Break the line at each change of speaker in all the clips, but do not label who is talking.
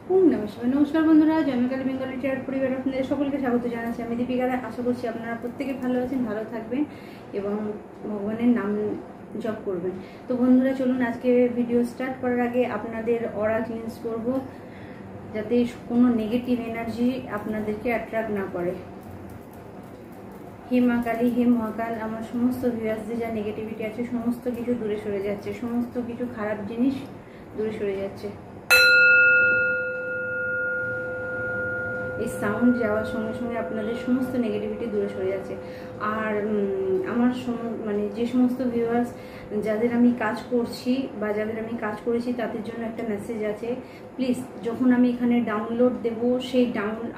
নমস্কার বন্ধুরা, জন্মকালী Bengali trade পরিবার আপনাদের সকলকে স্বাগত জানাচ্ছি। আমি দীপিকা। আশা করছি আপনারা প্রত্যেকে ভালো আছেন, ভালো থাকবেন এবং ভগবানের নাম জপ করবেন। তো বন্ধুরা চলুন, আজকে ভিডিও স্টার্ট করার আগে আপনাদের অরা ক্লিনস করব, যাতে কোনো নেগেটিভ এনার্জি আপনাদেরকে অ্যাট্রাক্ট না করে। হে মা কালী, হে মহাকাল, আমার সমস্ত ভিউয়ার্সদের যা নেগেটিভিটি আছে সমস্ত কিছু দূরে সরে যাচ্ছে, সমস্ত কিছু খারাপ জিনিস দূরে সরে যাচ্ছে। এই সাউন্ড যাওয়ার সঙ্গে সঙ্গে আপনাদের সমস্ত নেগেটিভিটি দূরে সরে যাচ্ছে। আর আমার মানে যে সমস্ত ভিউয়ার্স যাদের আমি কাজ করছি বা যাদের আমি কাজ করেছি তাদের জন্য একটা মেসেজ আছে। প্লিজ, যখন আমি এখানে ডাউনলোড দেব, সেই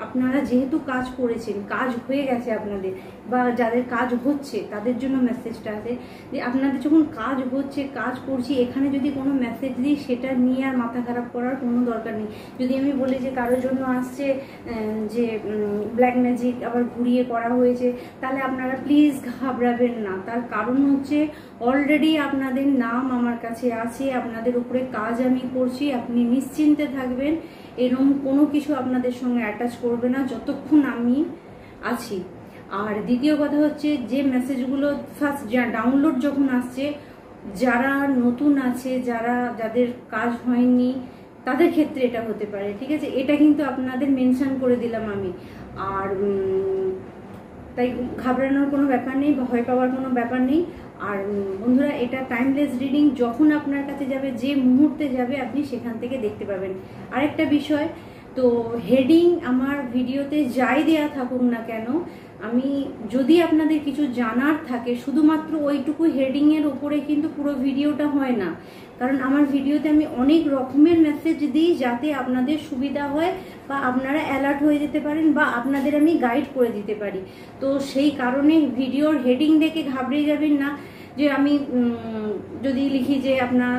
আপনারা যেহেতু কাজ করেছেন, কাজ হয়ে গেছে আপনাদের, বা যাদের কাজ হচ্ছে তাদের জন্য মেসেজটা আছে যে আপনাদের যখন কাজ হচ্ছে, কাজ করছি, এখানে যদি কোনো মেসেজ দিই সেটা নিয়ে আর মাথা খারাপ করার কোনো দরকার নেই। যদি আমি বলি যে কারোর জন্য আসছে যে ব্ল্যাক ম্যাজিক আবার ঘুরিয়ে করা হয়েছে, তাহলে আপনারা প্লিজ ঘাবড়াবেন না। তার কারণ হচ্ছে অলরেডি আপনাদের নাম আমার কাছে আছে, আপনাদের উপরে কাজ আমি করছি। আপনি নিশ্চিন্তে থাকবেন, এরকম কোনো কিছু আপনাদের সঙ্গে অ্যাটাচ করবে না যতক্ষণ আমি আছি। আর দ্বিতীয় কথা হচ্ছে, যে মেসেজগুলো ফার্স্ট ডাউনলোড যখন আসছে, যারা নতুন আছে, যাদের কাজ হয়নি তাদের ক্ষেত্রে এটা হতে পারে, ঠিক আছে? এটা কিন্তু আপনাদের মেনশন করে দিলাম আমি। আর তাই ঘাবড়ানোর কোনো ব্যাপার নেই, ভয় পাওয়ার কোনো ব্যাপার নেই। আর বন্ধুরা, এটা টাইমলেস রিডিং, যখন আপনার কাছে যাবে, যে মুহূর্তে যাবে, আপনি সেখান থেকে দেখতে পাবেন। আরেকটা বিষয়, তো হেডিং আমার ভিডিওতে যাই দেয়া থাকুক না কেন, আমি যদি আপনাদের কিছু জানার থাকে, শুধুমাত্র ওইটুকু হেডিংয়ের ওপরে কিন্তু পুরো ভিডিওটা হয় না। কারণ আমার ভিডিওতে আমি অনেক রকমের মেসেজ দিই, যাতে আপনাদের সুবিধা হয় বা আপনারা অ্যালার্ট হয়ে যেতে পারেন, বা আপনাদের আমি গাইড করে দিতে পারি। তো সেই কারণে ভিডিওর হেডিং দেখে ঘাবড়ে যাবেন না। যে আমি যদি লিখি যে আপনার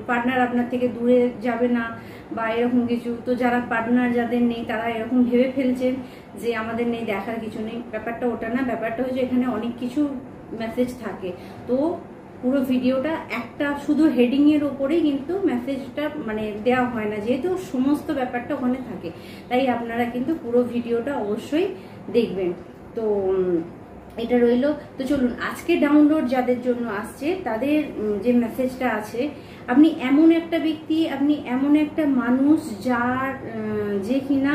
পার্টনার আপনার থেকে দূরে যাবে না বা এরকম কিছু, তো যারা পার্টনার যাদের নেই তারা এরকম ভেবে ফেলছেন যে আমাদের নেই, দেখার কিছু নেই। ব্যাপারটা ওটা না, ব্যাপারটা হচ্ছে এখানে অনেক কিছু মেসেজ থাকে। তো পুরো ভিডিওটা একটা শুধু হেডিংয়ের ওপরেই কিন্তু মেসেজটা মানে দেওয়া হয় না, যেহেতু সমস্ত ব্যাপারটা ওখানে থাকে। তাই আপনারা কিন্তু পুরো ভিডিওটা অবশ্যই দেখবেন। তো এটা রইল। তো চলুন, আজকে ডাউনলোড যাদের জন্য আসছে তাদের যে মেসেজটা আছে, আপনি এমন একটা ব্যক্তি, আপনি এমন একটা মানুষ যে কিনা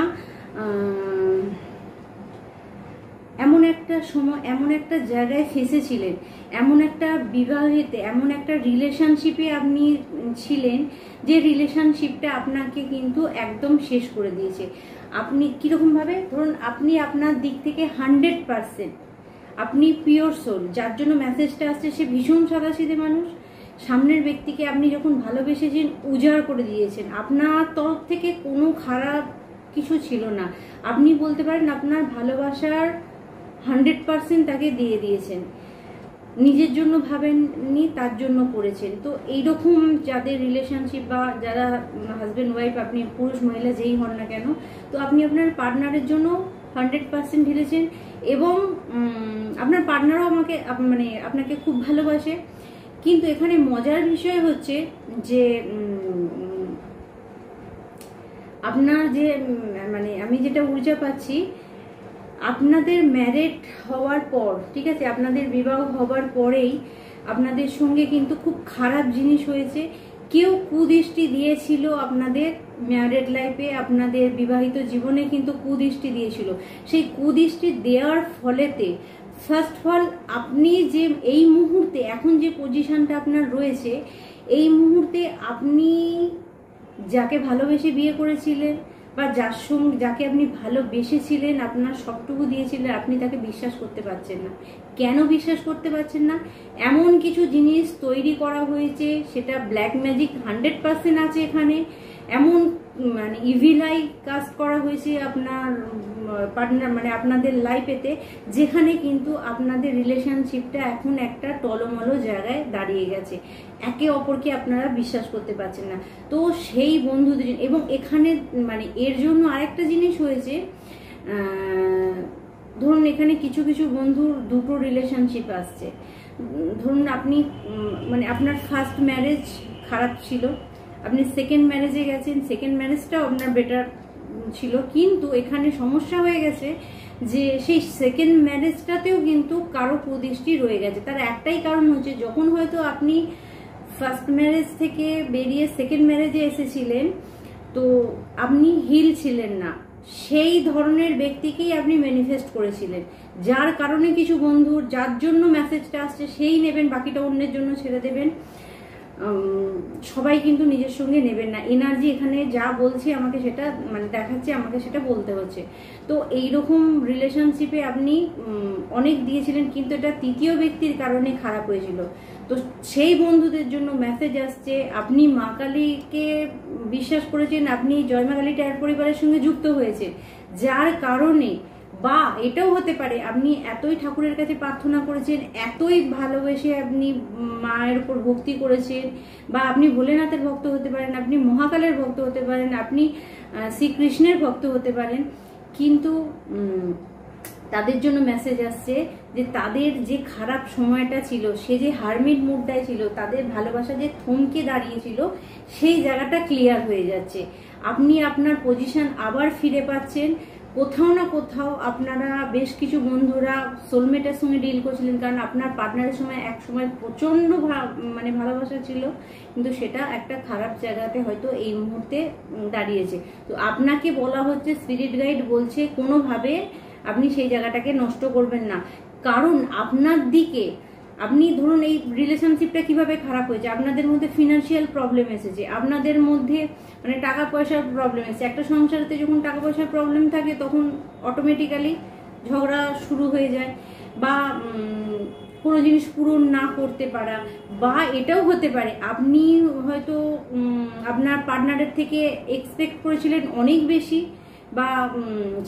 এমন একটা সময়, এমন একটা জায়গায় ফেসেছিলেন, এমন একটা বিবাহেতে, এমন একটা রিলেশনশিপে আপনি ছিলেন, যে রিলেশনশিপটা আপনাকে কিন্তু একদম শেষ করে দিয়েছে। আপনি কীরকমভাবে, ধরুন আপনি আপনার দিক থেকে 100%, আপনি পিওর সোল, যার জন্য মেসেজটা আসছে সে ভীষণ সাদাসিধে মানুষ। সামনের ব্যক্তিকে আপনি যখন ভালোবেসেছেন, উজাড় করে দিয়েছেন, আপনার তরফ থেকে কোনো খারাপ কিছু ছিল না। আপনি বলতে পারেন আপনার ভালোবাসার 100% তাকে দিয়ে দিয়েছেন, নিজের জন্য ভাবেননি, তার জন্য করেছেন। তো এইরকম যাদের রিলেশনশিপ বা যারা হাজব্যান্ড ওয়াইফ, আপনি পুরুষ মহিলা যেই হন না কেন, তো আপনি আপনার পার্টনারের জন্য 100% ঢেলেছেন, এবং আপনার পার্টনারও আপনাকে খুব ভালোবাসে। কিন্তু এখানে মজার বিষয় হচ্ছে যে আপনার যে আমি যেটা ঊর্জা পাচ্ছি, আপনাদের ম্যারেড হওয়ার পর, ঠিক আছে, আপনাদের বিবাহ হওয়ার পরেই আপনাদের সঙ্গে কিন্তু খুব খারাপ জিনিস হয়েছে। কেউ কুদৃষ্টি দিয়েছিল আপনাদের ম্যারেড লাইফে, আপনাদের বিবাহিত জীবনে কিন্তু কুদৃষ্টি দিয়েছিল। সেই কুদৃষ্টি দেওয়ার ফলেতে ফার্স্ট অফ অল, আপনি যে এই মুহূর্তে এখন যে পজিশনটা আপনার রয়েছে, এই মুহূর্তে আপনি যাকে ভালোবেসে বিয়ে করেছিলেন বা যাকে আপনি ভালোবেসেছিলেন, আপনার সবটুকু দিয়েছিলেন, আপনি তাকে বিশ্বাস করতে পারছেন না। কেন বিশ্বাস করতে পারছেন না? এমন কিছু জিনিস তৈরি করা হয়েছে, সেটা ব্ল্যাক ম্যাজিক 100% আছে এখানে। এমন ইভিল আই কাজ করা হয়েছে আপনার পার্টনার আপনাদের লাইফেতে, যেখানে কিন্তু আপনাদের রিলেশনশিপটা এখন একটা টলমলো জায়গায় দাঁড়িয়ে গেছে। একে অপরকে আপনারা বিশ্বাস করতে পারছেন না। তো সেই বন্ধুদের, এবং এখানে এর জন্য আরেকটা জিনিস হয়েছে, ধরুন এখানে কিছু কিছু বন্ধুর দুটো রিলেশনশিপ আসছে। ধরুন আপনি আপনার ফার্স্ট ম্যারেজ খারাপ ছিল, আপনি সেকেন্ড ম্যারেজে গেছেন, সেকেন্ড ম্যারেজটাও আপনার বেটার ছিল, কিন্তু এখানে সমস্যা হয়ে গেছে যে সেই সেকেন্ড ম্যারেজটাতেও কিন্তু কারো কুদৃষ্টি রয়ে গেছে। তার একটাই কারণ হচ্ছে, যখন হয়তো আপনি ফার্স্ট ম্যারেজ থেকে বেরিয়ে সেকেন্ড ম্যারেজে এসেছিলেন, তো আপনি হিল ছিলেন না, সেই ধরনের ব্যক্তিকেই আপনি ম্যানিফেস্ট করেছিলেন, যার কারণে কিছু বন্ধুর যার জন্য মেসেজটা আসছে সেই নেবেন, বাকিটা অন্যের জন্য ছেড়ে দেবেন। সবাই কিন্তু নিজের সঙ্গে নেবেন না। এনার্জি এখানে যা বলছে আমাকে সেটা মানে দেখাচ্ছে, আমাকে সেটা বলতে হচ্ছে। তো এইরকম রিলেশনশিপে আপনি অনেক দিয়েছিলেন, কিন্তু এটা তৃতীয় ব্যক্তির কারণে খারাপ হয়েছিল। তো সেই বন্ধুদের জন্য মেসেজ আসছে, আপনি মা কালীকে বিশ্বাস করেছেন, আপনি জয় মা কালী টায়ার পরিবারের সঙ্গে যুক্ত হয়েছে, যার কারণে, বা এটাও হতে পারে আপনি এতই ঠাকুরের কাছে প্রার্থনা করেছেন, এতই ভালোবেসে আপনি মায়ের উপর ভক্তি করেছেন, বা আপনি ভোলেনাথের ভক্ত হতে পারেন, আপনি মহাকালের ভক্ত হতে পারেন, আপনি শ্রীকৃষ্ণের ভক্ত হতে পারেন, কিন্তু তাদের জন্য মেসেজ আসছে যে তাদের যে খারাপ সময়টা ছিল, সে যে হারমিট মুডটাই ছিল, তাদের ভালোবাসা যে থমকে দাঁড়িয়েছিল, সেই জায়গাটা ক্লিয়ার হয়ে যাচ্ছে। আপনি আপনার পজিশন আবার ফিরে পাচ্ছেন। কোথাও না কোথাও আপনারা বেশ কিছু বন্ধুরা সোলমেটের সঙ্গে ডিল করছিলেন, কারণ আপনার পার্টনারের সময় এক সময় প্রচন্ড মানে ভালোবাসা ছিল, কিন্তু সেটা একটা খারাপ জায়গাতে হয়তো এই মুহূর্তে দাঁড়িয়েছে। তো আপনাকে বলা হচ্ছে, স্পিরিট গাইড বলছে কোনোভাবে আপনি সেই জায়গাটাকে নষ্ট করবেন না, কারণ আপনার দিকে, আপনি ধরুন এই রিলেশনশিপটা কিভাবে খারাপ হয়েছে, আপনাদের মধ্যে ফিনান্সিয়াল প্রবলেম এসেছে, আপনাদের মধ্যে মানে টাকা পয়সার প্রবলেম এসেছে। একটা সংসারেতে যখন টাকা পয়সার প্রবলেম থাকে, তখন অটোমেটিক্যালি ঝগড়া শুরু হয়ে যায়, বা কোনো জিনিস পূরণ না করতে পারা, বা এটাও হতে পারে আপনি হয়তো আপনার পার্টনারের থেকে এক্সপেক্ট করেছিলেন অনেক বেশি, বা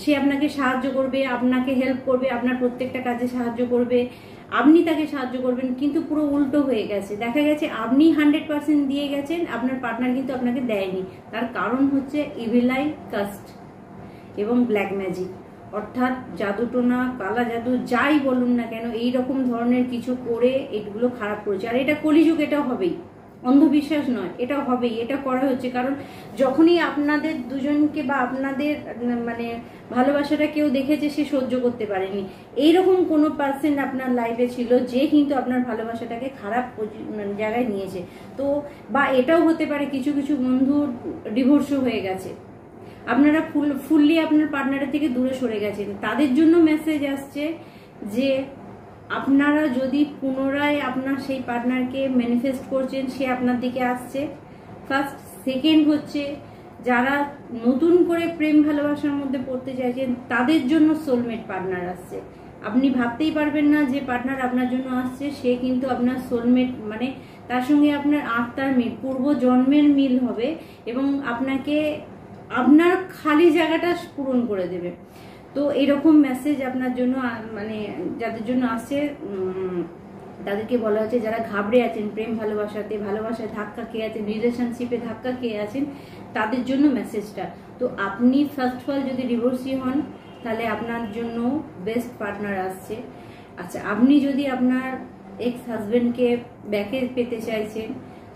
সে আপনাকে সাহায্য করবে, আপনাকে হেল্প করবে, আপনার প্রত্যেকটা কাজে সাহায্য করবে, আপনি তাকে সাহায্য করবেন, কিন্তু পুরো উল্টো হয়ে গেছে। দেখা গেছে আপনি 100% দিয়ে গেছেন, আপনার পার্টনার কিন্তু আপনাকে দেয়নি। তার কারণ হচ্ছে ইভিল আই, কাস্ট এবং ব্ল্যাক ম্যাজিক, অর্থাৎ জাদুটোনা, কালা জাদু, যাই বলুন না কেন, এই রকম ধরনের কিছু করে এগুলো খারাপ করেছে। আর এটা কলিযুগ, এটা হবেই, অন্ধবিশ্বাস নয়, এটা হবেই, এটা করা হচ্ছে। কারণ যখনই আপনাদের দুজনকে বা আপনাদের মানে ভালোবাসাটা কেউ দেখেছে, সে সহ্য করতে পারেনি, এইরকম কোনো পার্সেন্ট আপনার লাইফে ছিল যে কিন্তু আপনার ভালোবাসাটাকে খারাপ জায়গায় নিয়েছে। তো বা এটাও হতে পারে কিছু কিছু বন্ধু ডিভোর্সও হয়ে গেছে, আপনারা ফুললি আপনার পার্টনারের থেকে দূরে সরে গেছেন। তাদের জন্য মেসেজ আসছে যে আপনারা যদি পুনরায় আপনার সেই পার্টনারকে ম্যানিফেস্ট করছেন, সে আপনার দিকে আসছে, ফার্স্ট। সেকেন্ড হচ্ছে, যারা নতুন করে প্রেম ভালোবাসার মধ্যে পড়তে চাইছেন, তাদের জন্য সোলমেট পার্টনার আসছে। আপনি ভাবতেই পারবেন না যে পার্টনার আপনার জন্য আসছে, সে কিন্তু আপনার সোলমেট, মানে তার সঙ্গে আপনার আত্মার মিল, পূর্ব জন্মের মিল হবে, এবং আপনাকে আপনার খালি জায়গাটা পূরণ করে দেবে। তো এইরকম মেসেজ আপনার জন্য, মানে যাদের জন্য আসছে, তাদেরকে বলা হচ্ছে যারা ঘাবড়ে আছেন প্রেম ভালোবাসাতে, ভালোবাসায় ধাক্কা খেয়ে আছেন, রিলেশনশিপে ধাক্কা খেয়ে আছেন, তাদের জন্য মেসেজটা। তো আপনি ফার্স্ট অফ অল যদি ডিভোর্সি হন, তাহলে আপনার জন্য বেস্ট পার্টনার আসছে। আচ্ছা, আপনি যদি আপনার এক্স হাজবেন্ডকে ব্যাকে পেতে চাইছেন,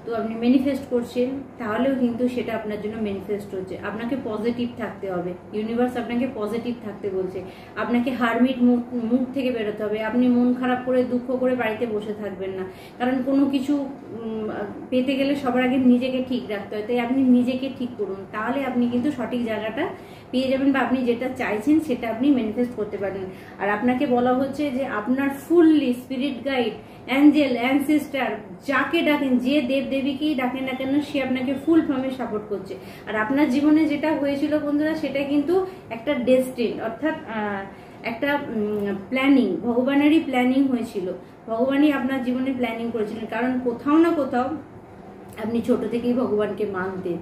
তো আপনি ম্যানিফেস্ট করছেন, তাহলেও কিন্তু সেটা আপনার জন্য ম্যানিফেস্ট হচ্ছে। আপনাকে পজিটিভ থাকতে হবে, ইউনিভার্স আপনাকে পজিটিভ থাকতে বলছে, আপনাকে হারমিট মুড থেকে বেরোতে হবে। আপনি মন খারাপ করে, দুঃখ করে বাড়িতে বসে থাকবেন না, কারণ কোনো কিছু পেতে গেলে সবার আগে নিজেকে ঠিক রাখতে হয়। তাই আপনি নিজেকে ঠিক করুন, তাহলে আপনি কিন্তু সঠিক জায়গাটা পেয়ে যাবেন, বা আপনি যেটা চাইছেন সেটা আপনি ম্যানিফেস্ট করতে পারেন। আর আপনাকে বলা হচ্ছে যে আপনার fully spirit guide, Angel, ancestor, যাকে ডাকেন, যে দেব দেবীকেই ডাকেন না কেন, সে আপনাকে ফুল ফর্মে সাপোর্ট করছে। আর আপনার জীবনে যেটা হয়েছিল বন্ধুরা, সেটা কিন্তু একটা ডেস্টিন, অর্থাৎ একটা প্ল্যানিং, ভগবানেরই প্ল্যানিং হয়েছিল, ভগবানই আপনার জীবনে প্ল্যানিং করেছিলেন। কারণ কোথাও না কোথাও আপনি ছোট থেকেই ভগবানকে মানতেন,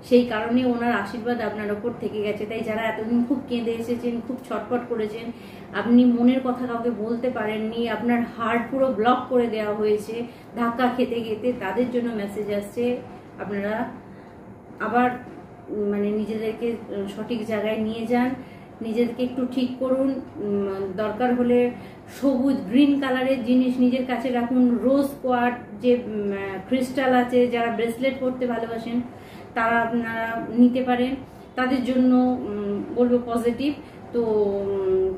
সেই কারণে ওনার আশীর্বাদ আপনার ওপর থেকে গেছে। তাই যারা এতদিন খুব কেঁদে এসেছেন, খুব ছটফট করেছেন, আপনি মনের কথা কাউকে বলতে পারেননি, আপনার হার্ট পুরো ব্লক করে দেওয়া হয়েছে ধাক্কা খেতে খেতে, তাদের জন্য মেসেজ আসছে আপনারা আবার মানে নিজেদেরকে সঠিক জায়গায় নিয়ে যান, নিজেদেরকে একটু ঠিক করুন। দরকার হলে সবুজ গ্রিন কালারের জিনিস নিজের কাছে রাখুন, রোজ কোয়ার্ট যে ক্রিস্টাল আছে, যারা ব্রেসলেট পরতে ভালোবাসেন তারা আপনারা নিতে পারেন। তাদের জন্য বলবো পজিটিভ। তো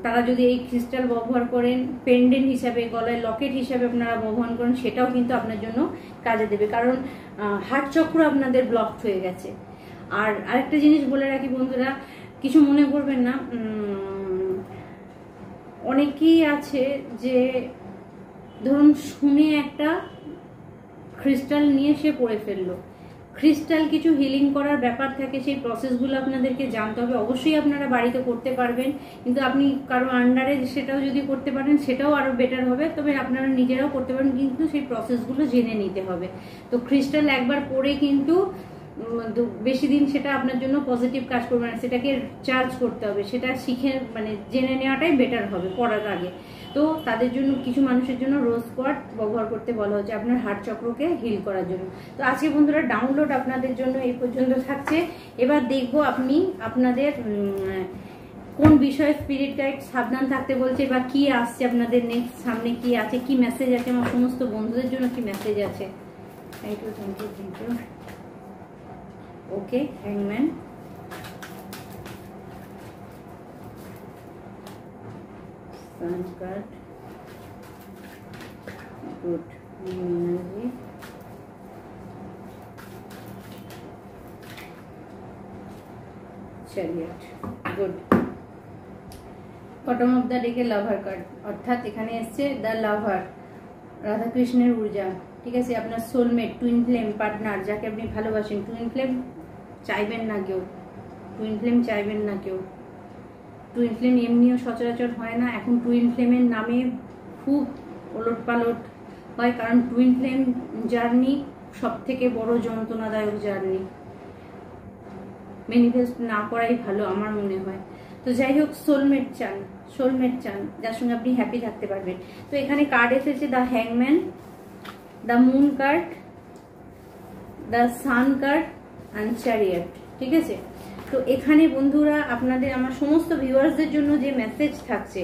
তারা যদি এই ক্রিস্টাল ব্যবহার করেন, পেন্ডেন্ট হিসাবে, গলায় লকেট হিসাবে আপনারা ব্যবহার করেন, সেটাও কিন্তু আপনার জন্য কাজে দেবে, কারণ হার্ট চক্র আপনাদের ব্লকড হয়ে গেছে। আর আরেকটা জিনিস বলে রাখি বন্ধুরা, কিছু মনে করবেন না, অনেকেই আছে যে ধরুন শুনে একটা ক্রিস্টাল নিয়ে সে পড়ে ফেললো। ক্রিস্টাল কিছু হিলিং করার ব্যাপার থাকে, সেই প্রসেসগুলো আপনাদেরকে জানতে হবে। অবশ্যই আপনারা বাড়িতে করতে পারবেন, কিন্তু আপনি কারো আন্ডারে সেটাও যদি করতে পারেন সেটাও আরো বেটার হবে। তবে আপনারা নিজেরাও করতে পারেন, কিন্তু সেই প্রসেসগুলো জেনে নিতে হবে। তো ক্রিস্টাল একবার পরে কিন্তু বেশি দিন সেটা আপনার জন্য পজিটিভ কাজ করবে না, সেটাকে চার্জ করতে হবে, সেটা শিখে মানে জেনে নেওয়াটাই বেটার হবে পড়ার আগে। তো তাদের জন্য, কিছু মানুষের জন্য রোজ কোয়ার্টজ ব্যবহার করতে বলা হচ্ছে আপনার হার্ট চক্রকে হিল করার জন্য। তো আজকে বন্ধুরা ডাউনলোড আপনাদের জন্য এই পর্যন্ত থাকছে। এবার দেখবো আপনি আপনাদের কোন বিষয়ে স্পিরিট গাইড সাবধান থাকতে বলছে, বা কি আসছে আপনাদের নেক্সট, সামনে কি আছে, কি মেসেজ আছে, আমার সমস্ত বন্ধুদের জন্য কি মেসেজ আছে। Thank you, thank you, thank you. Okay, হ্যাংম্যান, sun card, good energy, chariot, good. Bottom of the ডেকে লাভার কার্ড, অর্থাৎ এখানে এসছে দ্য লাভার, রাধা কৃষ্ণের ঊর্জা, ঠিক আছে। আপনার সোলমেট, টুইন ফ্লেম পার্টনার, যাকে আপনি ভালোবাসেন। টুইন ফ্লেম চাইবেন না কেউ, টুইন ফ্লেম চাইবেন না কেউ। টুইন ফ্লেম এমনিও সচরাচর হয় না, এখন টুইন ফ্লেমের নামে খুব ওলট পালট হয়, কারণ টুইন ফ্লেম জার্নি সব থেকে বড় যন্ত্রণাদায়ক জার্নি, ম্যানিফেস্ট না করাই ভালো আমার মনে হয়। তো যাই হোক, সোলমেট চান, সোলমেট চান যার সঙ্গে আপনি হ্যাপি থাকতে পারবেন। তো এখানে কার্ড এসেছে দ্য হ্যাংম্যান, the moon card, the sun card and chariot, ঠিক আছে। তো এখানে বন্ধুরা আপনাদের, আমার সমস্ত ভিউয়ার্সদের জন্য যে মেসেজ থাকছে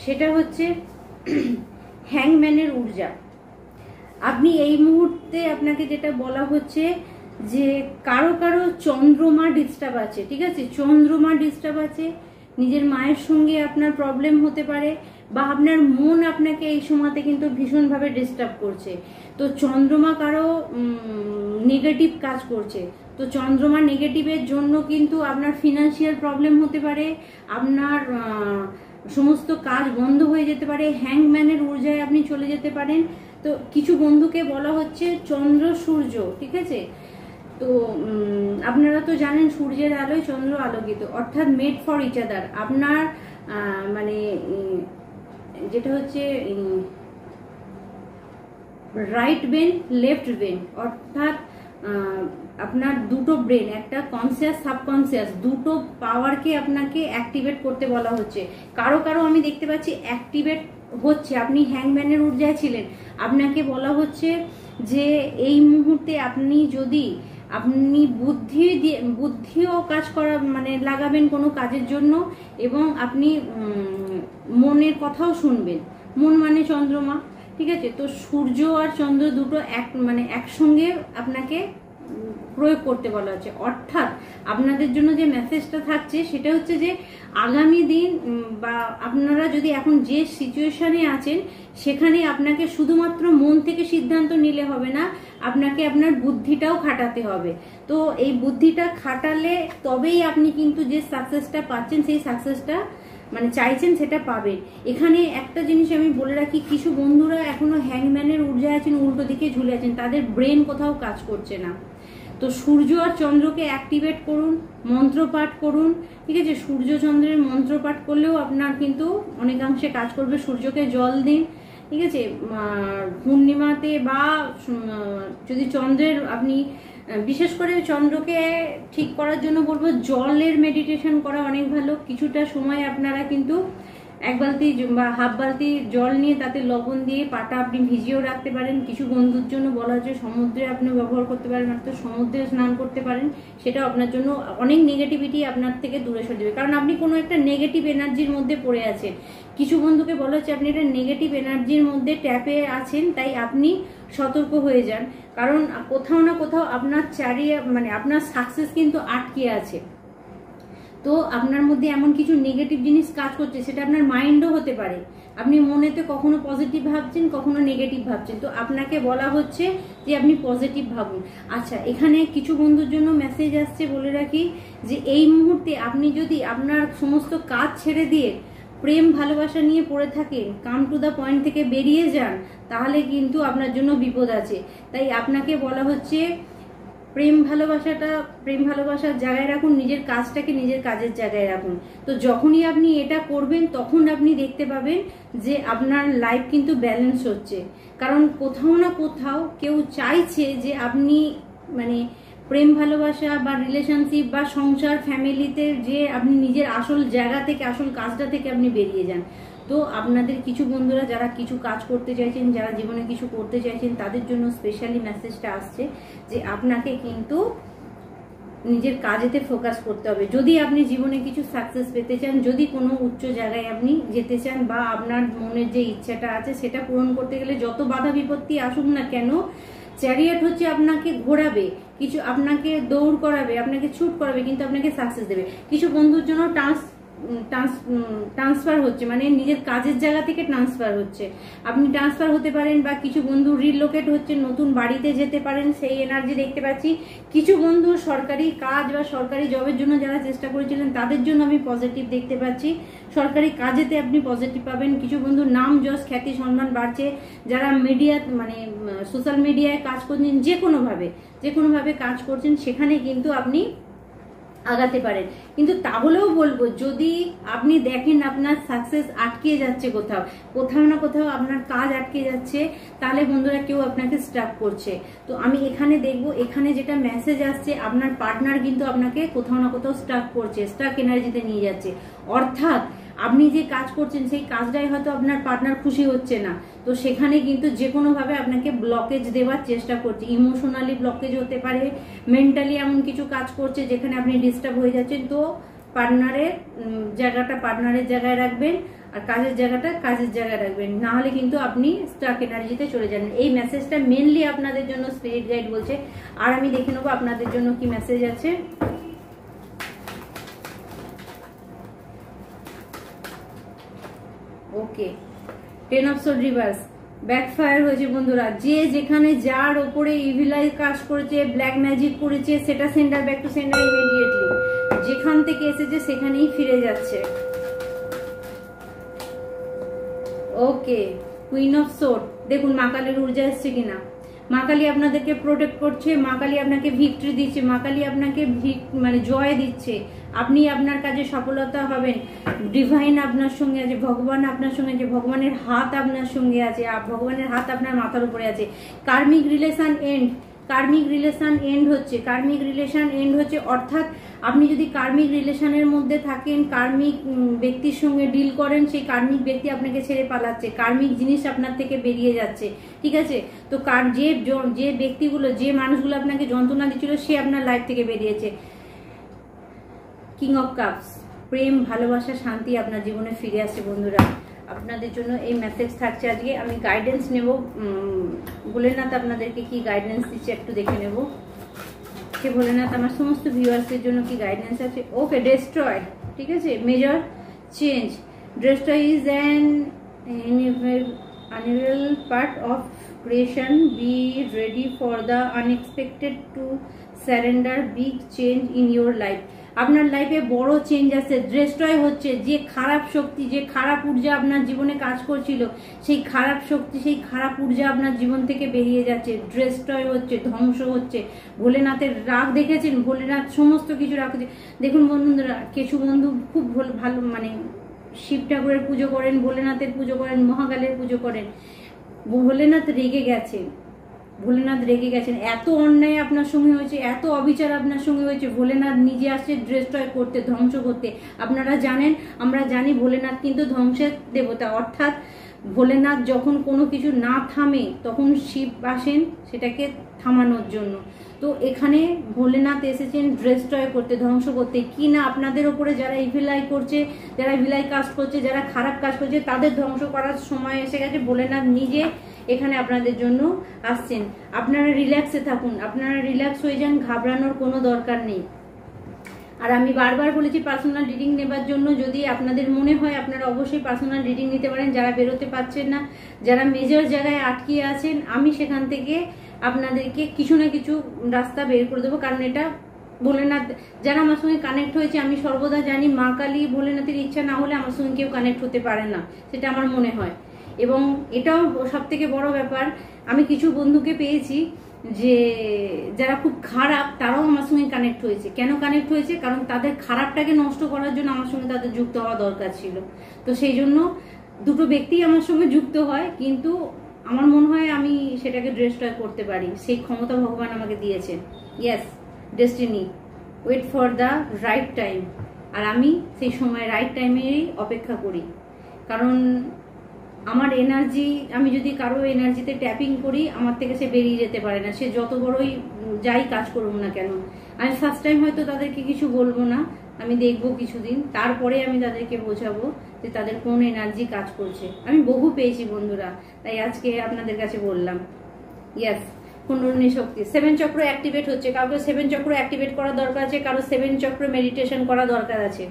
সেটা হচ্ছে হ্যাংম্যানের ঊর্জা। আপনি এই মুহূর্তে, আপনাকে যেটা বলা হচ্ছে যে কারো কারো চন্দ্রমা ডিস্টার্ব আছে, ঠিক আছে, চন্দ্রমা ডিস্টার্ব আছে, নিজের মায়ের সঙ্গে আপনার প্রবলেম হতে পারে, বা আপনার মন আপনাকে এই সময়তে কিন্তু ভীষণভাবে ডিস্টার্ব করছে। তো চন্দ্রমা কারো নেগেটিভ কাজ করছে, তো চন্দ্রমা নেগেটিভের জন্য কিন্তু আপনার ফিনান্সিয়াল প্রবলেম হতে পারে, আপনার সমস্ত কাজ বন্ধ হয়ে যেতে পারে, হ্যাংম্যানের ঊর্জায় আপনি চলে যেতে পারেন। তো কিছু বন্ধুকে বলা হচ্ছে চন্দ্র সূর্য, ঠিক আছে। তো আপনারা তো জানেন সূর্যের আলোয় চন্দ্র আলোকিত, অর্থাৎ মেড ফর ইচ আদার। আপনার মানে যেটা হচ্ছে রাইট ব্রেন, লেফট ব্রেন, অর্থাৎ আপনার দুটো ব্রেন, একটা কনসিয়াস সাবকনসিয়াস, দুটো পাওয়ারকে আপনাকে অ্যাক্টিভেট করতে বলা হচ্ছে। কারো কারো আমি দেখতে পাচ্ছি অ্যাক্টিভেট হচ্ছে, আপনি হ্যাংম্যানের ঊর্জায় ছিলেন, আপনাকে বলা হচ্ছে যে এই মুহূর্তে আপনি যদি আপনি বুদ্ধিও কাজ করা মানে লাগাবেন কোনো কাজের জন্য, এবং আপনি মনের কথাও শুনবেন। মন মানে চন্দ্রমা, ঠিক আছে। তো সূর্য আর চন্দ্র দুটো মানে একসঙ্গে আপনাকে প্রয়োগ করতে বলা হচ্ছে। অর্থাৎ আপনাদের জন্য যে মেসেজটা থাকছে সেটা হচ্ছে যে আগামী দিন, বা আপনারা যদি এখন যে সিচুয়েশনে আছেন সেখানে আপনাকে শুধুমাত্র মন থেকে সিদ্ধান্ত নিলে হবে না, আপনাকে আপনার বুদ্ধিটাও খাটাতে হবে। তো এই বুদ্ধিটা খাটালে তবেই আপনি কিন্তু যে সাকসেসটা পাচ্ছেন, সেই সাকসেসটা মানে চাইছেন সেটা পাবেন। এখানে একটা জিনিস আমি বলে রাখি, কিছু বন্ধুরা এখনো হ্যাংম্যানের ঊর্জায় আছেন, উল্টো দিকে ঝুলে আছেন, তাদের ব্রেন কোথাও কাজ করছে না। তো সূর্য আর চন্দ্রকে অ্যাক্টিভেট করুন, মন্ত্র পাঠ করুন, ঠিক আছে। সূর্য চন্দ্রের মন্ত্র পাঠ করলেও আপনার কিন্তু অনেকাংশে কাজ করবে। সূর্যকে জল দিন, ঠিক আছে, পূর্ণিমাতে, বা যদি চন্দ্রের আপনি বিশেষ করে চন্দ্রকে ঠিক করার জন্য বলবো জলের মেডিটেশন করা অনেক ভালো। কিছুটা সময় আপনারা কিন্তু এক বালতি বা হাফ বালতি জল নিয়ে তাতে লবণ দিয়ে পাটা আপনি ভিজিয়েও রাখতে পারেন। কিছু বন্ধুর জন্য বলা হচ্ছে সমুদ্রে আপনি ব্যবহার করতে পারেন, অর্থাৎ সমুদ্রে স্নান করতে পারেন, সেটা আপনার জন্য অনেক নেগেটিভিটি আপনার থেকে দূরে সরে যাবে, কারণ আপনি কোনো একটা নেগেটিভ এনার্জির মধ্যে পড়ে আছেন। কিছু বন্ধুকে বলা হচ্ছে আপনি একটা নেগেটিভ এনার্জির মধ্যে ট্যাপে আছেন, তাই আপনি সতর্ক হয়ে যান, কারণ কোথাও না কোথাও আপনার মানে আপনার সাকসেস কিন্তু আটকে আছে। তো আপনার মধ্যে এমন কিছু নেগেটিভ জিনিস কাজ করছে, সেটা আপনার মাইন্ডও হতে পারে। আপনি মনেতে কখনো পজিটিভ ভাবছেন, কখনো নেগেটিভ ভাবছেন। তো আপনাকে বলা হচ্ছে যে আপনি পজিটিভ ভাবুন। আচ্ছা, এখানে কিছু বন্ধুর জন্য মেসেজ আসছে, বলে রাখি যে এই মুহূর্তে আপনি যদি আপনার সমস্ত কাজ ছেড়ে দিয়ে প্রেম ভালোবাসা নিয়ে পড়ে থাকেন, কাম টু দ্য পয়েন্ট থেকে বেরিয়ে যান, তাহলে কিন্তু আপনার জন্য বিপদ আছে। তাই আপনাকে বলা হচ্ছে প্রেম ভালোবাসার জায়গায় রাখুন, নিজের কাজটাকে নিজের কাজের জায়গায় রাখুন। তো যখনই আপনি এটা করবেন, তখন আপনি দেখতে পাবেন যে আপনার লাইফ কিন্তু ব্যালেন্স হচ্ছে। কারণ কোথাও না কোথাও কেউ চাইছে যে আপনি মানে প্রেম ভালোবাসা বা রিলেশনশিপ বা সংসার ফ্যামিলিতে যে আপনি নিজের আসল জায়গা থেকে, আসল কাজটা থেকে আপনি বেরিয়ে যান। তো আপনাদের কিছু বন্ধুরা যারা কিছু কাজ করতে চাইছেন, যারা জীবনে কিছু করতে চাইছেন, তাদের জন্য স্পেশালি মেসেজটা আসছে যে আপনাকে কিন্তু নিজের কাজেতে ফোকাস করতে হবে। যদি আপনি জীবনে কিছু সাকসেস পেতে চান, যদি কোনো উচ্চ জায়গায় আপনি যেতে চান, বা আপনার মনের যে ইচ্ছাটা আছে সেটা পূরণ করতে গেলে যত বাধা বিপত্তি আসুক না কেন, চ্যারিয়ট হচ্ছে আপনাকে ঘোরাবে, কিছু আপনাকে দৌড় করাবে, আপনাকে ছুট করাবে, কিন্তু আপনাকে সাকসেস দেবে। কিছু বন্ধুর জন্য ট্রান্সফার হচ্ছে, মানে নিজের কাজের জায়গা থেকে ট্রান্সফার হচ্ছে, আপনি ট্রান্সফার হতে পারেন, বা কিছু বন্ধু রিলোকেট হচ্ছে, নতুন বাড়িতে যেতে পারেন, সেই এনার্জি দেখতে পাচ্ছি। কিছু বন্ধু সরকারি কাজ বা সরকারি জবের জন্য যারা চেষ্টা করেছিলেন, তাদের জন্য আমি পজিটিভ দেখতে পাচ্ছি, সরকারি কাজেতে আপনি পজিটিভ পাবেন। কিছু বন্ধু নাম যশ খ্যাতি সম্মান বাড়ছে, যারা মিডিয়া মানে সোশ্যাল মিডিয়ায় কাজ করছেন, যে কোনোভাবে কাজ করছেন, সেখানে কিন্তু আপনি আগাতে পারেন। কিন্তু তাহলেও বলবো, যদি আপনি দেখেন আপনার সাকসেস আটকে যাচ্ছে, কোথাও না কোথাও আপনার কাজ আটকে যাচ্ছে, তাহলে বন্ধুরা কেউ আপনাকে স্টাক করছে। তো আমি এখানে দেখবো, এখানে যেটা মেসেজ আসছে, আপনার পার্টনার কিন্তু আপনাকে কোথাও না কোথাও স্টাক করছে, স্টাক এনার্জিতে নিয়ে যাচ্ছে। অর্থাৎ আপনি যে কাজ করছেন সেই কাজটাই হয়তো আপনার পার্টনার খুশি হচ্ছে না, তো সেখানে কিন্তু যে কোনোভাবে আপনাকে ব্লকেজ দেওয়ার চেষ্টা করছে। ইমোশনালি ব্লকেজ হতে পারে, মেন্টালি এমন কিছু কাজ করছে যেখানে আপনি ডিস্টার্ব হয়ে যাচ্ছেন। তো পার্টনারের জায়গাটা পার্টনারের জায়গায় রাখবেন, আর কাজের জায়গাটা কাজের জায়গায় রাখবেন, না হলে কিন্তু আপনি স্টাক এনার্জিতে চলে যাবেন। এই মেসেজটা মেনলি আপনাদের জন্য স্পিরিট গাইড বলছে। আর আমি দেখে নেবো আপনাদের জন্য কি মেসেজ আছে। ওকে, 10 অফ সোর্ড রিভার্স ব্যাকফায়ার হয়েছে বন্ধুরা। যে যেখানে যার ওপরে ইভিলাই কাজ করেছে, ব্ল্যাক ম্যাজিক করেছে, সেটা sender back to sender immediately, যেখান থেকে এসেছে সেখানেই ফিরে যাচ্ছে। ওকে, কুইন অফ সোর্ড, দেখুন মা কালীর ঊর্জা এসছে কিনা। মা কালী আপনাদেরকে প্রোটেক্ট করছে, মা কালী আপনাকে ভিক্টরি দিচ্ছে, মা কালী আপনাকে মানে জয় দিচ্ছে, আপনি আপনার কাজে সফলতা হবেন। ডিভাইন আপনার সঙ্গে আছে, ভগবান আপনার সঙ্গে আছে, ভগবানের হাত আপনার সঙ্গে আছে, ভগবানের হাত আপনার মাথার উপরে আছে। কার্মিক রিলেশন এন্ড হচ্ছে, অর্থাৎ আপনি যদি কার্মিক রিলেশনের মধ্যে থাকেন, কার্মিক ব্যক্তির সঙ্গে ডিল করেন, সেই কার্মিক ব্যক্তি আপনাকে ছেড়ে পালাচ্ছে, কার্মিক জিনিস আপনার থেকে বেরিয়ে যাচ্ছে, ঠিক আছে। তো যে ব্যক্তিগুলো, যে মানুষগুলো আপনাকে যন্ত্রণা দিচ্ছিল, সে আপনার লাইফ থেকে বেরিয়েছে। কিং অফ কাপস, প্রেম ভালোবাসা শান্তি আপনার জীবনে ফিরে আসছে বন্ধুরা। আপনাদের জন্য এই মেসেজ থাকছে আজকে। আমি গাইডেন্স নেব, ভোলেনাথ আপনাদেরকে কি গাইডেন্স দিচ্ছে একটু দেখে নেব। কে ভোলেনাথ আমার সমস্ত ভিউয়ার্সের জন্য কি গাইডেন্স আছে। ওকে, ডেস্ট্রয়, ঠিক আছে, major change. Destroy is an annual part of creation. Be ready for the unexpected to surrender big change in your life. আপনার লাইফে বড় চেঞ্জ আছে। ডেস্ট্রয় হচ্ছে যে খারাপ শক্তি, যে খারাপ ঊর্জা আপনার জীবনে কাজ করছিল, সেই খারাপ শক্তি, সেই খারাপ ঊর্জা আপনার জীবন থেকে বেরিয়ে যাচ্ছে। ডেস্ট্রয় হচ্ছে, ধ্বংস হচ্ছে। ভোলেনাথের রাগ দেখেছেন, ভোলেনাথ সমস্ত কিছু রাখছে। দেখুন বন্ধুরা, কিছু বন্ধু খুব ভালো মানে শিব ঠাকুরের পুজো করেন, ভোলেনাথের পুজো করেন, মহাকালের পুজো করেন। ভোলেনাথ রেগে গেছেন, এত অন্যায় আপনার সঙ্গে হয়েছে, এত অবিচার আপনার সঙ্গে হয়েছে। ভোলেনাথ নিজে আসছে ডেস্ট্রয় করতে, ধ্বংস করতে। আপনারা জানেন, আমরা জানি ভোলেনাথ কিন্তু ধ্বংসের দেবতা। অর্থাৎ ভোলেনাথ যখন কোনো কিছু না থামে, তখন শিব আসেন সেটাকে থামানোর জন্য। তো এখানে ভোলেনাথ এসেছেন ডেস্ট্রয় করতে, ধ্বংস করতে। কি না আপনাদের ওপরে যারা ইভিলাই করছে, যারা ভিলাই কাজ করছে, যারা খারাপ কাজ করছে, তাদের ধ্বংস করার সময় এসে গেছে। ভোলেনাথ নিজে এখানে আপনাদের জন্য আসছেন। আপনারা রিল্যাক্সে থাকুন, আপনারা রিল্যাক্স হয়ে যান, ঘাবড়ানোর কোনো দরকার নেই। আর আমি বারবার বলেছি পার্সোনাল রিডিং নেবার জন্য, যদি আপনাদের মনে হয় আপনারা অবশ্যই পার্সোনাল রিডিং নিতে পারেন। যারা বেরোতে পারছেন না, যারা মেজর জায়গায় আটকে আছেন, আমি সেখান থেকে আপনাদেরকে কিছু না কিছু রাস্তা বের করে দেবো। কারণ এটা ভোলেনাথ, যারা আমার সঙ্গে কানেক্ট হয়েছে, আমি সর্বদা জানি মা কালী ভোলেনাথের ইচ্ছা না হলে আমার সঙ্গে কেউ কানেক্ট হতে পারে না, সেটা আমার মনে হয়। এবং এটাও সব থেকে বড় ব্যাপার, আমি কিছু বন্ধুকে পেয়েছি যে যারা খুব খারাপ, তারাও আমার সঙ্গে কানেক্ট হয়েছে। কেন কানেক্ট হয়েছে? কারণ তাদের খারাপটাকে নষ্ট করার জন্য আমার সঙ্গে তাদের যুক্ত হওয়া দরকার ছিল। তো সেই জন্য দুটো ব্যক্তি আমার সঙ্গে যুক্ত হয়, কিন্তু আমার মনে হয় আমি সেটাকে ডিস্ট্রয় করতে পারি, সেই ক্ষমতা ভগবান আমাকে দিয়েছে। Yes, destiny, wait for the right time. আর আমি সেই সময় রাইট টাইমেরই অপেক্ষা করি। কারণ আমার এনার্জি, আমি যদি কারো এনার্জিতে ট্যাপিং করি, আমার থেকে সে বেরিয়ে যেতে পারে না, সে যত বড়ই যাই কাজ করবো না কেন। আমি ফার্স্ট টাইম হয়তো তাদেরকে কিছু বলবো না, আমি দেখবো কিছুদিন, তারপরে আমি তাদেরকে বোঝাবো যে তাদের কোন এনার্জি কাজ করছে। আমি বহু পেয়েছি বন্ধুরা, তাই আজকে আপনাদের কাছে বললাম। ইয়েস, কুণ্ডলিনী শক্তি, 7 চক্র অ্যাক্টিভেট হচ্ছে। কাউকে 7 চক্র অ্যাক্টিভেট করা দরকার আছে, কারো 7 চক্র মেডিটেশন করা দরকার আছে।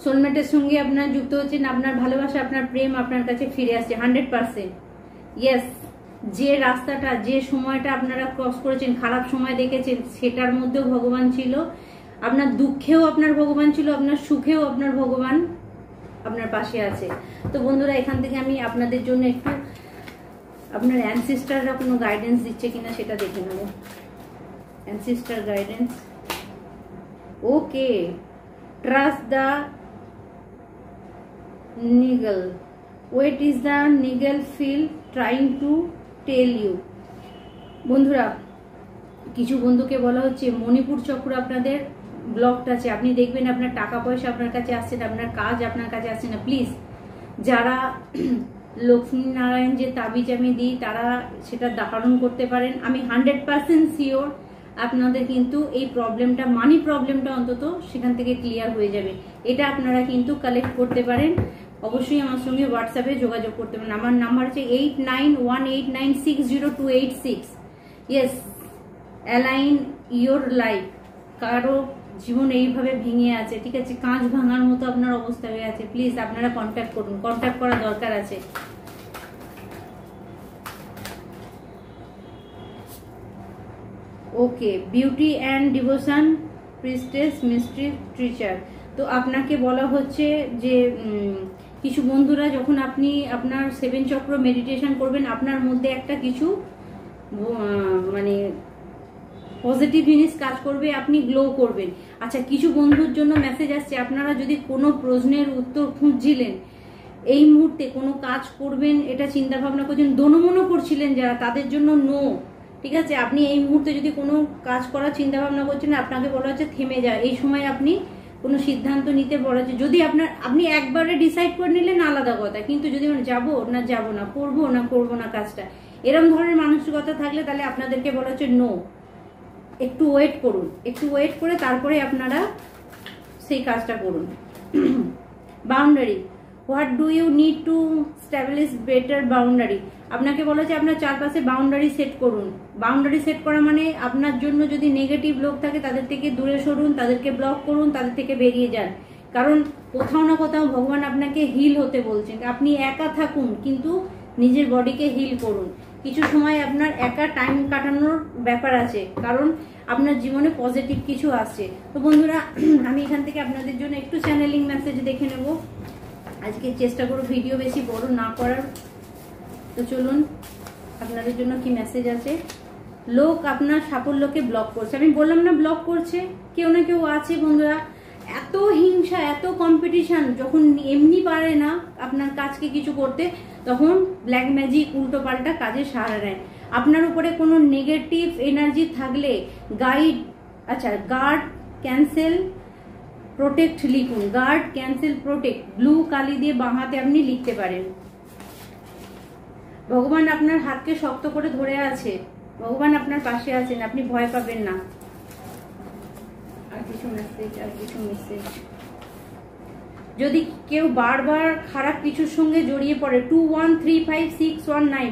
সোলমেটের সঙ্গে আপনার যুক্ত হচ্ছেন, আপনার ভালোবাসা, আপনার প্রেম আপনার কাছে ফিরে আসছে 100%। ইয়েস, যে রাস্তাটা, যে সময়টা আপনারা ক্রস করেছেন, খারাপ সময় দেখেছেন, সেটার মধ্যেও ভগবান ছিল। আপনার দুঃখেও আপনার ভগবান ছিল, আপনার সুখেও আপনার ভগবান আপনার পাশে আছে। তো বন্ধুরা, এখান থেকে আমি আপনাদের জন্য একটু আপনার অ্যানসিস্টাররা কোনো গাইডেন্স দিচ্ছে কিনা সেটা দেখে নেব। Ancestor guidance, okay, trust the needle. What is the needle feel trying to tell you? বন্ধুরা, কিছু বন্ধুকে বলা হচ্ছে মণিপুর চক্র আপনাদের ব্লকড আছে। আপনি দেখবেন আপনার টাকা পয়সা আপনার কাছে আসছে না, আপনার কাজ আপনার কাছে আসছে না। প্লিজ, যারা লক্ষ্মীনারায়ণ যে তাবিজ আমি দিই, তারা সেটা ধারণ করতে পারেন। আমি 100% শিওর আপনাদের কিন্তু এই প্রবলেমটা, মানি প্রবলেমটা অন্তত সেখান থেকে ক্লিয়ার হয়ে যাবে। এটা আপনারা কিন্তু কালেক্ট করতে পারেন। অবশ্যই আমার সঙ্গে হোয়াটসঅ্যাপে যোগাযোগ করতে পারেন। আমার নাম্বার হচ্ছে 8918960286। Yes, align your life. কারো জীবন এইভাবে ভেঙে আছে, ঠিক আছে, কাঁচ ভাঙার মতো আপনার অবস্থা হয়ে আছে, প্লিজ আপনারা কন্ট্যাক্ট করুন, কন্ট্যাক্ট করা দরকার আছে। Okay, beauty and devotion, priestess, mystery teacher. তো আপনাকে বলা হচ্ছে যে কিছু বন্ধুরা, যখন আপনি আপনার 7 চক্র মেডিটেশন করবেন, আপনার মধ্যে একটা কিছু মানে পজিটিভ জিনিস কাজ করবে, আপনি গ্লো করবেন। আচ্ছা, কিছু বন্ধুর জন্য মেসেজ আসছে, আপনারা যদি কোনো প্রশ্নের উত্তর খুঁজছিলেন, এই মুহূর্তে কোনো কাজ করবেন এটা চিন্তা ভাবনা করছেন, দোনোমনো করছিলেন যারা, তাদের জন্য নো। ঠিক আছে, আপনি এই মুহূর্তে যদি কোনো কাজ করার চিন্তা ভাবনা করছেন, আপনাকে বলা হচ্ছে থেমে যায়। এই সময় আপনি কোনো সিদ্ধান্ত নিতে বলা হচ্ছে। যদি আপনি একবারে ডিসাইড করে নিলেন আলাদা কথা, কিন্তু যদি যাবো না যাবো না, করবো না করবো না কাজটা, এরকম ধরনের মানসিকতা থাকলে তাহলে আপনাদেরকে বলা হচ্ছে নো, একটু ওয়েট করুন, একটু ওয়েট করে তারপরে আপনারা সেই কাজটা করুন। Boundary, what do you need to establish better boundary. আপনাকে বলা হচ্ছে আপনার চারপাশে বাউন্ডারি সেট করুন। বাউন্ডারি সেট করা মানে আপনার জন্য যদি নেগেটিভ লোক থাকে, তাদের থেকে দূরে সরুন, তাদেরকে ব্লক করুন, তাদের থেকে বেরিয়ে যান। কারণ কোথাও না কোথাও ভগবান আপনাকে হিল হতে বলছেন। আপনি একা থাকুন, কিন্তু নিজের বডিকে হিল করুন। কিছু সময় আপনার একা টাইম কাটানোর ব্যাপার আছে, কারণ আপনার জীবনে পজিটিভ কিছু আসছে। তো বন্ধুরা, আমি এখান থেকে আপনাদের জন্য একটু চ্যানেলিং মেসেজ দেখে নেব। আজকে চেষ্টা করব ভিডিও বেশি বড় না করার। তো চলুন, আপনাদের জন্য কি মেসেজ আছে। লোক আপনার সাফল্যকে ব্লক করছে। আমি বললাম না ব্লক করছে, কেউ না কেউ আছে বন্ধুরা। এত হিংসা, এত কম্পিটিশন, যখন এমনি পারে না আপনার কাজকে কিছু করতে, তখন ব্ল্যাক ম্যাজিক উল্টো পাল্টা কাজে সাহারা নেয়। আপনার উপরে কোনো নেগেটিভ এনার্জি থাকলে গাইড, আচ্ছা, গার্ড, ক্যান্সেল, প্রোটেক্ট লিখুন। গার্ড, ক্যান্সেল, প্রোটেক্ট ব্লু কালি দিয়ে বাঁ হাতে আপনি লিখতে পারেন। ভগবান আপনার হাতকে শক্ত করে ধরে আছে, ভগবান আপনার পাশে আছেন, আপনি ভয় পাবেন না। আর কিছু মেসেজ, যদি কেউ বারবার খারাপ কিছুর সঙ্গে জড়িয়ে পড়ে, 213561 9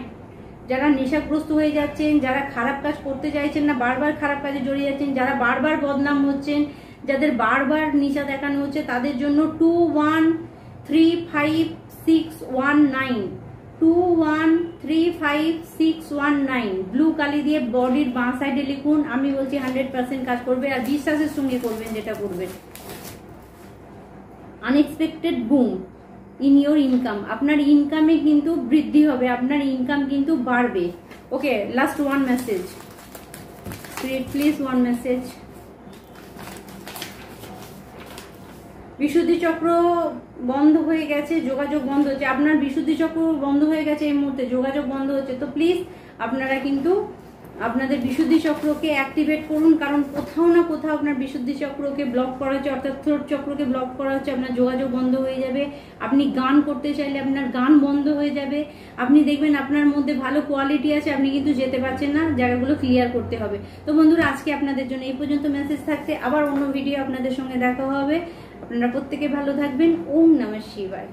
যারা নেশাগ্রস্ত হয়ে যাচ্ছেন, যারা খারাপ কাজ করতে চাইছেন না, বারবার খারাপ কাজে জড়িয়ে যাচ্ছেন, যারা বারবার বদনাম হচ্ছেন, যাদের বারবার নেশা দেখানো হচ্ছে, তাদের জন্য 2135 619 2135 619 ব্লু কালি দিয়ে বডির বাঁ সাইডে লিখুন। আমি বলছি 100% কাজ করবে, আর বিশ্বাসের সঙ্গে করবেন যেটা করবেন। Unexpected boom in your income, আপনার ইনকামে কিন্তু বৃদ্ধি হবে, আপনার ইনকাম কিন্তু বাড়বে। Okay, last one message spirit, please one message. বিশুদ্ধি চক্র বন্ধ হয়ে গেছে, যোগাযোগ বন্ধ হচ্ছে, আপনার বিশুদ্ধি চক্র বন্ধ হয়ে গেছে এই মুহূর্তে, যোগাযোগ বন্ধ হচ্ছে। তো প্লিজ আপনারা কিন্তু আপনাদের বিশুদ্ধি চক্রকে অ্যাক্টিভেট করুন, কারণ কোথাও না কোথাও আপনার বিশুদ্ধি চক্রকে ব্লক করা হচ্ছে, অর্থাৎ থ্রোট চক্রকে ব্লক করা হচ্ছে। আপনার যোগাযোগ বন্ধ হয়ে যাবে, আপনি গান করতে চাইলে আপনার গান বন্ধ হয়ে যাবে, আপনি দেখবেন আপনার মধ্যে ভালো কোয়ালিটি আছে, আপনি কিন্তু যেতে পারছেন না, জায়গাগুলো ক্লিয়ার করতে হবে। তো বন্ধুরা, আজকে আপনাদের জন্য এই পর্যন্ত মেসেজ থাকছে, আবার অন্য ভিডিও আপনাদের সঙ্গে দেখা হবে। আপনারা প্রত্যেকে ভালো থাকবেন। ওম নমঃ শিবায়।